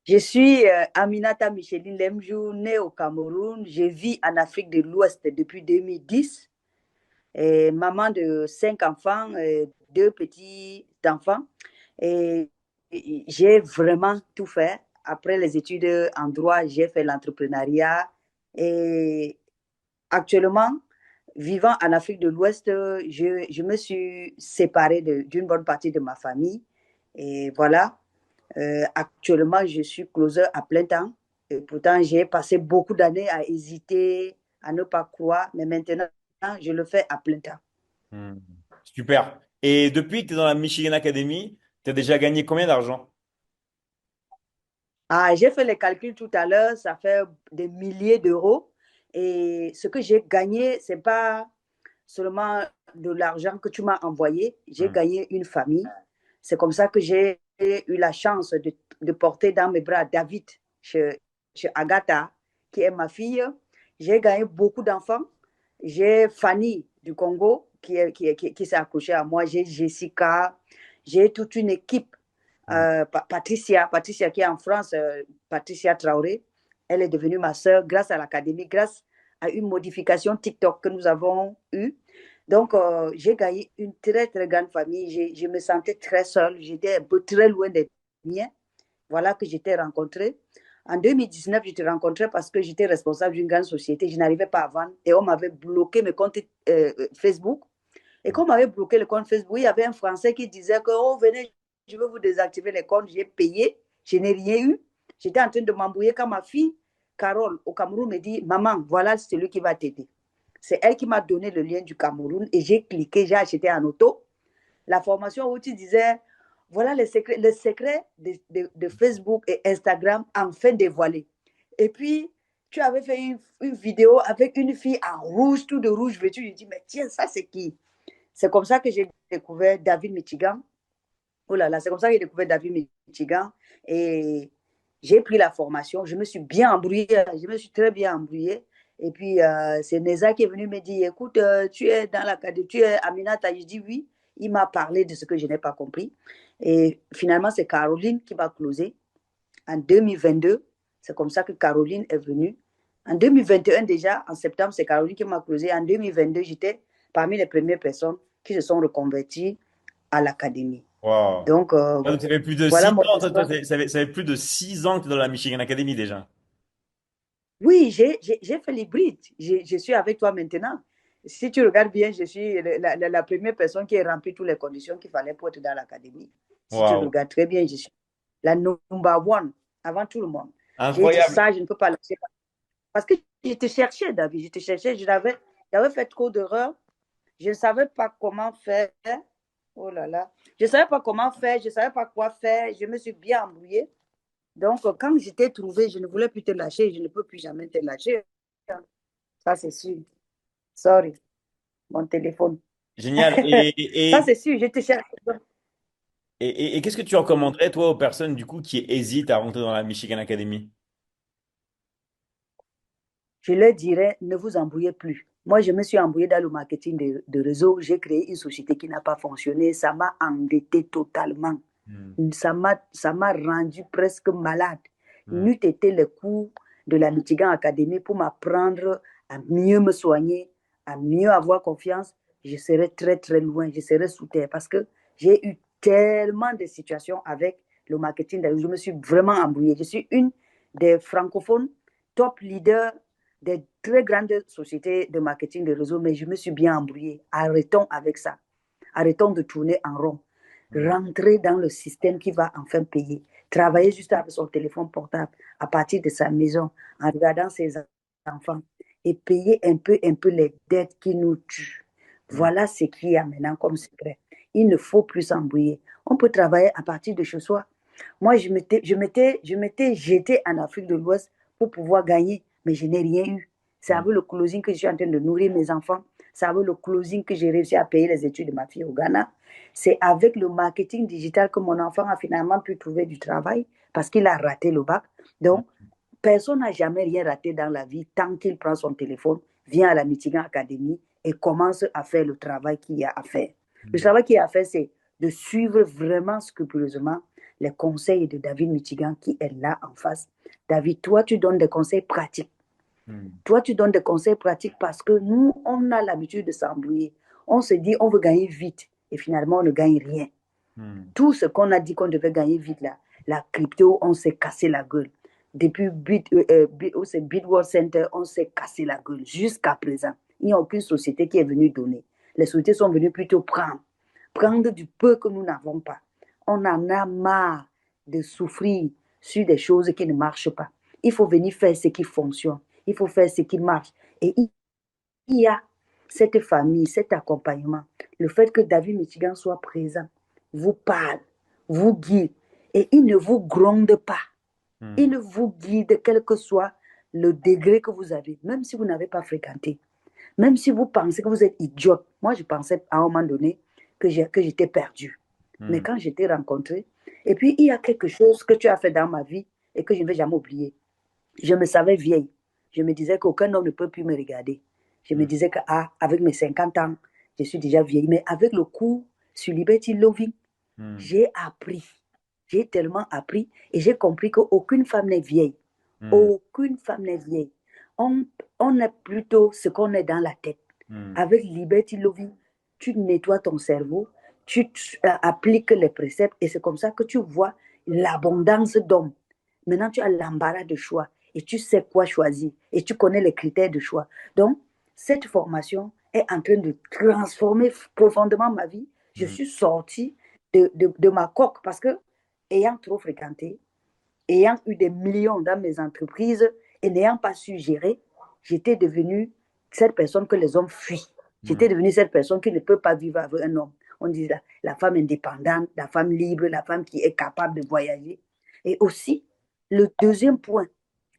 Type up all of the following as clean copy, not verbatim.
Je suis Aminata Micheline Lemjou, née au Cameroun. Je vis en Afrique de l'Ouest depuis 2010. Et maman de 5 enfants, deux petits-enfants. Et j'ai vraiment tout fait. Après les études en droit, j'ai fait l'entrepreneuriat. Et actuellement, vivant en Afrique de l'Ouest, je me suis séparée d'une bonne partie de ma famille. Et voilà, actuellement, je suis closer à plein temps. Et pourtant, j'ai passé beaucoup d'années à hésiter, à ne pas croire. Mais maintenant, je le fais à plein temps. Hmm. Super. Et depuis que tu es dans la Michigan Academy, tu as déjà gagné combien d'argent? Ah, j'ai fait les calculs tout à l'heure, ça fait des milliers d'euros. Et ce que j'ai gagné, ce n'est pas seulement de l'argent que tu m'as envoyé. J'ai Hmm. gagné une famille. C'est comme ça que j'ai eu la chance de porter dans mes bras David chez Agatha, qui est ma fille. J'ai gagné beaucoup d'enfants. J'ai Fanny du Congo qui s'est accrochée à moi. J'ai Jessica. J'ai toute une équipe. Hmm. Patricia qui est en France, Patricia Traoré, elle est devenue ma sœur grâce à l'académie, grâce à une modification TikTok que nous avons eue. Donc, j'ai gagné une très, très grande famille. Je me sentais très seule. J'étais un peu très loin des miens. Voilà que j'étais rencontrée. En 2019, je t'ai rencontré parce que j'étais responsable d'une grande société. Je n'arrivais pas à vendre et on m'avait bloqué mes comptes Facebook. Et comme on m'avait bloqué le compte Facebook, il y avait un Français qui disait que, oh, venez, je veux vous désactiver les comptes. J'ai payé, je n'ai rien eu. J'étais en train de m'embrouiller quand ma fille, Carole, au Cameroun, me dit, maman, voilà celui qui va t'aider. C'est elle qui m'a donné le lien du Cameroun et j'ai cliqué, j'ai acheté en auto. La formation où tu disais, voilà les secrets de Facebook et Instagram enfin dévoilés. Et puis, tu avais fait une vidéo avec une fille en rouge, tout de rouge vêtue. Je dis, mais tiens, ça c'est qui? C'est comme ça que j'ai découvert David Michigan. Oh là là, c'est comme ça que j'ai découvert David Michigan. Et j'ai pris la formation. Je me suis bien embrouillée. Je me suis très bien embrouillée. Et puis, c'est Neza qui est venu me dire, écoute, tu es dans l'académie, tu es Aminata. Je dis oui. Il m'a parlé de ce que je n'ai pas compris. Et finalement, c'est Caroline qui m'a closé en 2022. C'est comme ça que Caroline est venue. En 2021 déjà, en septembre, c'est Caroline qui m'a closé. En 2022, j'étais parmi les premières personnes qui se sont reconverties à l'académie. Wow. Donc, Ah, donc, ça fait plus de voilà 6 mon ans, histoire. ça fait plus de 6 ans que tu es dans la Michigan Academy déjà. Oui, j'ai fait l'hybride. Je suis avec toi maintenant. Si tu regardes bien, je suis la première personne qui a rempli toutes les conditions qu'il fallait pour être dans l'académie. Si tu Waouh. regardes très bien, je suis la number one avant tout le monde. J'ai dit Incroyable. ça, je ne peux pas lâcher. Parce que je te cherchais, David, je te cherchais. J'avais fait trop d'erreurs. Je ne savais pas comment faire. Oh là là. Je ne savais pas comment faire, je ne savais pas quoi faire. Je me suis bien embrouillée. Donc, quand je t'ai trouvé, je ne voulais plus te lâcher. Je ne peux plus jamais te lâcher. Ça, c'est sûr. Sorry, mon téléphone. Génial. Ça, c'est sûr, je te cherche. Et qu'est-ce que tu recommanderais, toi, aux personnes du coup qui hésitent à rentrer dans la Michigan Academy? Je leur dirais, ne vous embrouillez plus. Moi, je me suis embrouillée dans le marketing de réseau. J'ai créé une société qui n'a pas fonctionné. Ça m'a endetté totalement. Hmm. Ça m'a rendu presque malade. Hmm. N'eût été le cours de la Michigan Academy pour m'apprendre à mieux me soigner, à mieux avoir confiance, je serais très, très loin. Je serais sous terre parce que j'ai eu tellement de situations avec le marketing. Je me suis vraiment embrouillée. Je suis une des francophones top leaders des très grandes sociétés de marketing de réseau, mais je me suis bien embrouillée. Arrêtons avec ça. Arrêtons de tourner en rond. Hmm. Rentrer dans le système qui va enfin payer. Travailler juste avec son téléphone portable à partir de sa maison en regardant ses enfants et payer un peu les dettes qui nous tuent. Hmm. Voilà ce qu'il y a maintenant comme secret. Il ne faut plus s'embrouiller. On peut travailler à partir de chez soi. Moi, je m'étais jetée en Afrique de l'Ouest pour pouvoir gagner, mais je n'ai rien eu. C'est Hmm. avec le closing que je suis en train de nourrir mes enfants. C'est avec le closing que j'ai réussi à payer les études de ma fille au Ghana. C'est avec le marketing digital que mon enfant a finalement pu trouver du travail parce qu'il a raté le bac. Donc, personne n'a jamais rien raté dans la vie tant qu'il prend son téléphone, vient à la Michigan Academy et commence à faire le travail qu'il y a à faire. Le Hmm. travail qu'il y a à faire, c'est de suivre vraiment scrupuleusement, les conseils de David Michigan qui est là en face. David, toi, tu donnes des conseils pratiques. Toi, tu donnes des conseils pratiques parce que nous, on a l'habitude de s'embrouiller. On se dit, on veut gagner vite. Et finalement, on ne gagne rien. Tout ce qu'on a dit qu'on devait gagner vite, là, la crypto, on s'est cassé la gueule. Depuis Bitworld Center, on s'est cassé la gueule. Jusqu'à présent, il n'y a aucune société qui est venue donner. Les sociétés sont venues plutôt prendre du peu que nous n'avons pas. On en a marre de souffrir sur des choses qui ne marchent pas. Il faut venir faire ce qui fonctionne. Il faut faire ce qui marche. Et il y a cette famille, cet accompagnement. Le fait que David Michigan soit présent, vous parle, vous guide. Et il ne vous gronde pas. Il ne vous guide quel que soit le degré que vous avez, même si vous n'avez pas fréquenté. Même si vous pensez que vous êtes idiote. Moi, je pensais à un moment donné que j'étais perdue. Mais quand je t'ai rencontré, et puis il y a quelque chose que tu as fait dans ma vie et que je ne vais jamais oublier. Je me savais vieille. Je me disais qu'aucun homme ne peut plus me regarder. Je me disais que, avec mes 50 ans, je suis déjà vieille. Mais avec le cours sur Liberty Loving, j'ai appris. J'ai tellement appris et j'ai compris qu'aucune femme n'est vieille. Aucune femme n'est vieille. On est plutôt ce qu'on est dans la tête. Avec Liberty Loving, tu nettoies ton cerveau, tu appliques les préceptes et c'est comme ça que tu vois l'abondance d'hommes. Maintenant, tu as l'embarras de choix et tu sais quoi choisir et tu connais les critères de choix. Donc, cette formation est en train de transformer profondément ma vie. Je suis sortie de ma coque parce que, ayant trop fréquenté, ayant eu des millions dans mes entreprises et n'ayant pas su gérer, j'étais devenue cette personne que les hommes fuient. J'étais devenue cette personne qui ne peut pas vivre avec un homme. On dit la femme indépendante, la femme libre, la femme qui est capable de voyager. Et aussi, le deuxième point,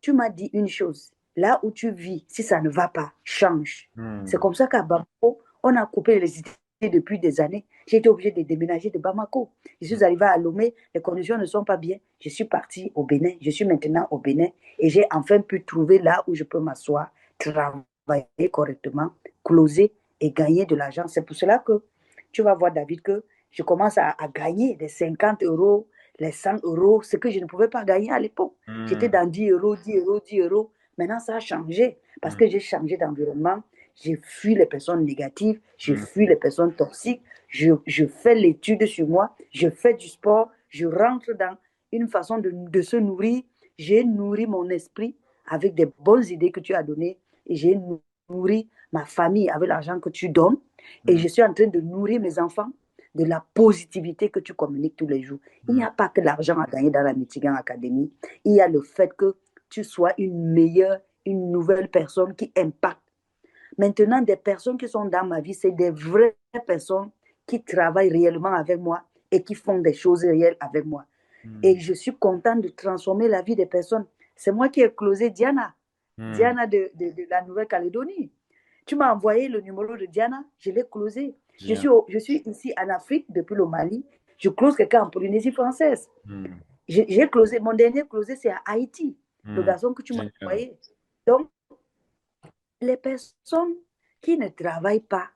tu m'as dit une chose. Là où tu vis, si ça ne va pas, change. C'est comme ça qu'à Bamako, on a coupé l'électricité depuis des années. J'ai été obligée de déménager de Bamako. Je suis arrivée à Lomé, les conditions ne sont pas bien. Je suis partie au Bénin. Je suis maintenant au Bénin et j'ai enfin pu trouver là où je peux m'asseoir, travailler correctement, closer et gagner de l'argent. C'est pour cela que tu vas voir, David, que je commence à gagner des 50 euros, les 100 euros, ce que je ne pouvais pas gagner à l'époque. J'étais dans 10 euros, 10 euros, 10 euros. Maintenant, ça a changé parce que j'ai changé d'environnement. J'ai fui les personnes négatives, je fuis les personnes toxiques, je fais l'étude sur moi, je fais du sport, je rentre dans une façon de se nourrir. J'ai nourri mon esprit avec des bonnes idées que tu as données et j'ai nourri ma famille avec l'argent que tu donnes et je suis en train de nourrir mes enfants de la positivité que tu communiques tous les jours. Il n'y a pas que l'argent à gagner dans la Michigan Academy, il y a le fait que tu sois une meilleure, une nouvelle personne qui impacte. Maintenant, des personnes qui sont dans ma vie, c'est des vraies personnes qui travaillent réellement avec moi et qui font des choses réelles avec moi. Et je suis contente de transformer la vie des personnes. C'est moi qui ai closé Diana, Diana de la Nouvelle-Calédonie. Tu m'as envoyé le numéro de Diana, je l'ai closé. Je suis ici en Afrique, depuis le Mali. Je close quelqu'un en Polynésie française. J'ai closé, mon dernier closé, c'est à Haïti, le garçon que tu m'as envoyé. Donc, les personnes qui ne travaillent pas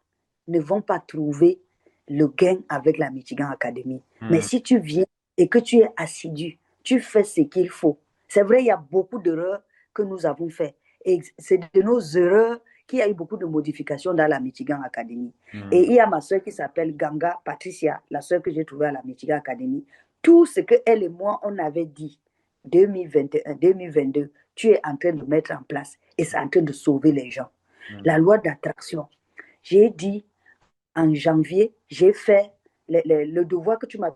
ne vont pas trouver le gain avec la Michigan Academy. Mais si tu viens et que tu es assidu, tu fais ce qu'il faut. C'est vrai, il y a beaucoup d'erreurs que nous avons faites. Et c'est de nos erreurs qu'il y a eu beaucoup de modifications dans la Michigan Academy. Et il y a ma soeur qui s'appelle Ganga Patricia, la soeur que j'ai trouvée à la Michigan Academy. Tout ce qu'elle et moi, on avait dit, 2021, 2022, tu es en train de mettre en place et c'est en train de sauver les gens. La loi d'attraction. J'ai dit en janvier, j'ai fait le devoir que tu m'avais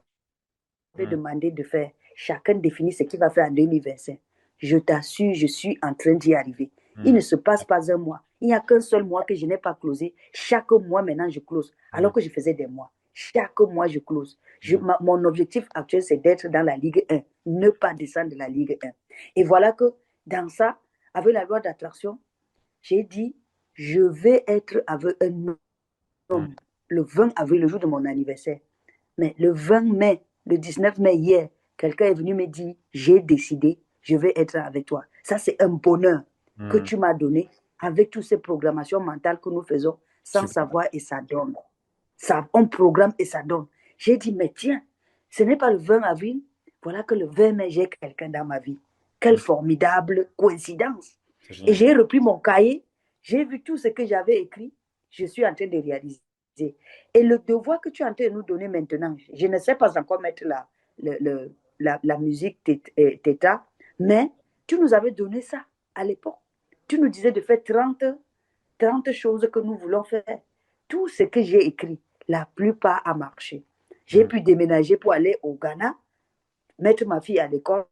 demandé de faire. Chacun définit ce qu'il va faire en 2025. Je t'assure, je suis en train d'y arriver. Il ne se passe pas un mois. Il n'y a qu'un seul mois que je n'ai pas closé. Chaque mois, maintenant, je close. Alors que je faisais des mois. Chaque mois, je close. Mon objectif actuel, c'est d'être dans la Ligue 1. Ne pas descendre de la Ligue 1. Et voilà que dans ça, avec la loi d'attraction, j'ai dit, je vais être avec un homme le 20 avril, le jour de mon anniversaire. Mais le 20 mai, le 19 mai, hier, quelqu'un est venu me dire, j'ai décidé, je vais être avec toi. Ça, c'est un bonheur que tu m'as donné avec toutes ces programmations mentales que nous faisons sans savoir et ça donne. Ça, on programme et ça donne. J'ai dit, mais tiens, ce n'est pas le 20 avril, Voilà que le 20 mai, j'ai quelqu'un dans ma vie. Quelle Mm. formidable coïncidence. C'est Et génial. j'ai repris mon cahier, j'ai vu tout ce que j'avais écrit, je suis en train de réaliser. Et le devoir que tu es en train de nous donner maintenant, je ne sais pas encore mettre la musique Theta, mais tu nous avais donné ça à l'époque. Tu nous disais de faire trente choses que nous voulons faire. Tout ce que j'ai écrit, la plupart a marché. J'ai Mm. pu déménager pour aller au Ghana, mettre ma fille à l'école.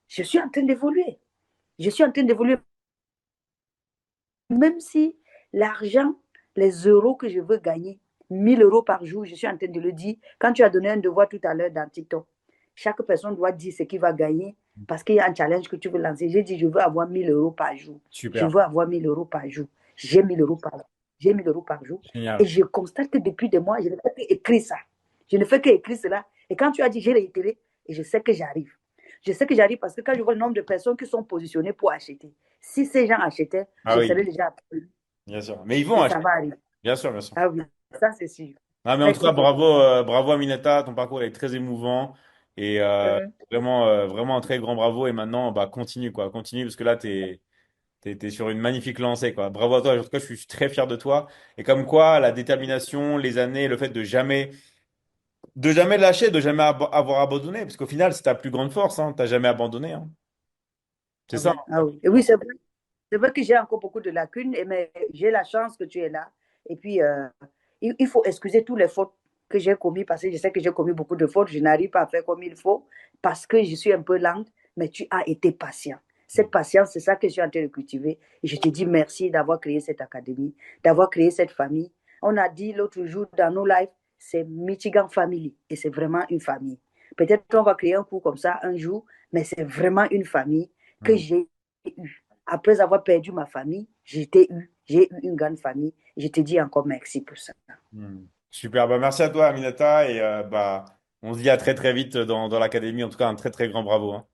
Je suis en train d'évoluer. Je suis en train d'évoluer. Même si l'argent, les euros que je veux gagner, 1 000 € par jour, je suis en train de le dire. Quand tu as donné un devoir tout à l'heure dans TikTok, chaque personne doit dire ce qu'il va gagner parce qu'il y a un challenge que tu veux lancer. J'ai dit, je veux avoir 1 000 € par jour. Je Super. veux avoir 1 000 € par jour. J'ai 1 000 € par jour. J'ai 1 000 € par jour. Et Génial. je constate que depuis des mois, je ne fais qu'écrire ça. Je ne fais qu'écrire cela. Et quand tu as dit, j'ai réitéré, et je sais que j'arrive. Je sais que j'arrive parce que quand je vois le nombre de personnes qui sont positionnées pour acheter, si ces gens achetaient, Ah je oui, serais déjà bien sûr. Mais ils vont et ça acheter. va arriver. Bien sûr, bien sûr. Ah oui, ça c'est sûr. Non, mais en tout cas, Merci beaucoup. bravo Aminata, ton parcours est très émouvant et vraiment, vraiment un très grand bravo. Et maintenant, bah, continue quoi, continue parce que là, t'es sur une magnifique lancée quoi. Bravo à toi. En tout cas, je suis très fier de toi. Et comme quoi, la détermination, les années, le fait de jamais lâcher, de jamais avoir abandonné, parce qu'au final, c'est ta plus grande force, hein. T'as jamais abandonné, hein. C'est Ah ça, oui, ah oui. Et oui, c'est vrai. C'est vrai que j'ai encore beaucoup de lacunes, mais j'ai la chance que tu es là. Et puis, il faut excuser toutes les fautes que j'ai commises parce que je sais que j'ai commis beaucoup de fautes. Je n'arrive pas à faire comme il faut parce que je suis un peu lente, mais tu as été patient. hein. Cette patience, c'est ça que je suis en train de cultiver. Et je te dis merci d'avoir créé cette académie, d'avoir créé cette famille. On a dit l'autre jour dans nos lives, c'est Michigan Family et c'est vraiment une famille. Peut-être qu'on va créer un coup comme ça un jour, mais c'est vraiment une famille que Hmm. j'ai eue. Après avoir perdu ma famille, j'ai eu une grande famille. Je te dis encore merci pour ça. Hmm. Super, bah, merci à toi Aminata et bah, on se dit à très très vite dans l'académie. En tout cas, un très très grand bravo, hein.